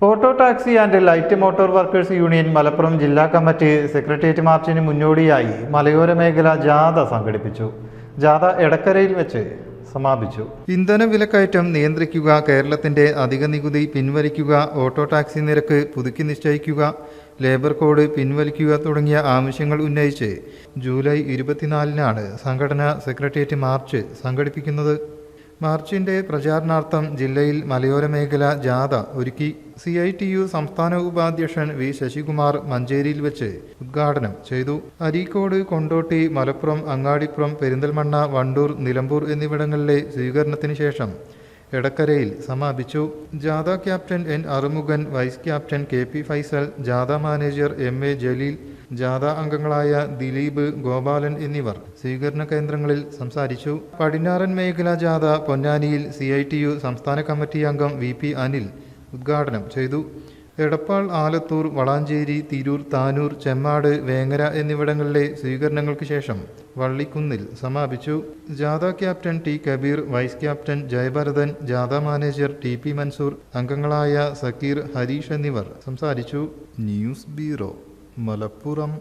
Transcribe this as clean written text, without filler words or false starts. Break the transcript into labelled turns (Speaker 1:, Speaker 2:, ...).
Speaker 1: Auto taxi and light motor workers union Malappuram ജില്ലാ committee secretariat മാർച്ചിന് മുന്നോടിയായി മലയോര മേഖല ജാഥ സംഘടിപ്പിച്ചു. ജാഥ എടക്കരയിൽ വെച്ച് സമാപിച്ചു. ഇന്ധന വിലക്കയറ്റം നിയന്ത്രിക്കുക, കേരളത്തിന്റെ അധിക നികുതി പിൻവലിക്കുക, ഓട്ടോ ടാക്സി നിരക്ക് പുതുക്കി നിശ്ചയിക്കുക, ലേബർ കോഡ് പിൻവലിക്കുക തുടങ്ങിയ ആവശ്യങ്ങൾ ഉന്നയിച്ച് ജൂലൈ 24-നാണ് സംഘടന സെക്രട്ടേറിയറ്റ് മാർച്ച് സംഘടിപ്പിക്കുന്നത്. മാർച്ചിന്റെ പ്രചാരണാർത്ഥം ജില്ലയിൽ മലയോര മേഖല ജാഥ ഒരുക്കി. CITU സംസ്ഥാന ഉപാധ്യക്ഷൻ വി ശശികുമാർ മഞ്ചേരിയിൽ വെച്ച് ഉദ്ഘാടനം ചെയ്തു. അരീക്കോട്, കൊണ്ടോട്ടി, മലപ്പുറം, അങ്ങാടിപ്പുറം, പെരിന്തൽമണ്ണ, വണ്ടൂർ, നിലമ്പൂർ എന്നിവിടങ്ങളിലെ സ്വീകരണത്തിന് ശേഷം എടക്കരയിൽ സമാപിച്ചു. ജാഥ captain N Arumughan, vice captain KP Faisal, ജാഥ മാനേജർ MA ജലീൽ, ജാഥ അംഗങ്ങളായ ദിലീപ്, ഗോപാലൻ എന്നിവർ സ്വീകരണ കേന്ദ്രങ്ങളിൽ സംസാരിച്ചു. പടിഞ്ഞാറൻ മേഖല ജാഥ പൊന്നാനിയിൽ CITU സംസ്ഥാന കമ്മിറ്റി അംഗം VP അനിൽ ഉദ്ഘാടനം ചെയ്തു. എടപ്പാൾ, ആലത്തൂർ, വളാഞ്ചേരി, തിരൂർ, താനൂർ, ചെമ്മാട്, വേങ്ങര എന്നിവിടങ്ങളിലെ സ്വീകരണങ്ങൾക്ക് ശേഷം വള്ളിക്കുന്നിൽ സമാപിച്ചു. ജാഥ captain T Kabeer, vice captain Jayabharathan, ജാഥ മാനേജർ TP മൻസൂർ, അംഗങ്ങളായ സക്കീർ, ഹരീഷ് എന്നിവർ സംസാരിച്ചു. News bureau, Malappuram.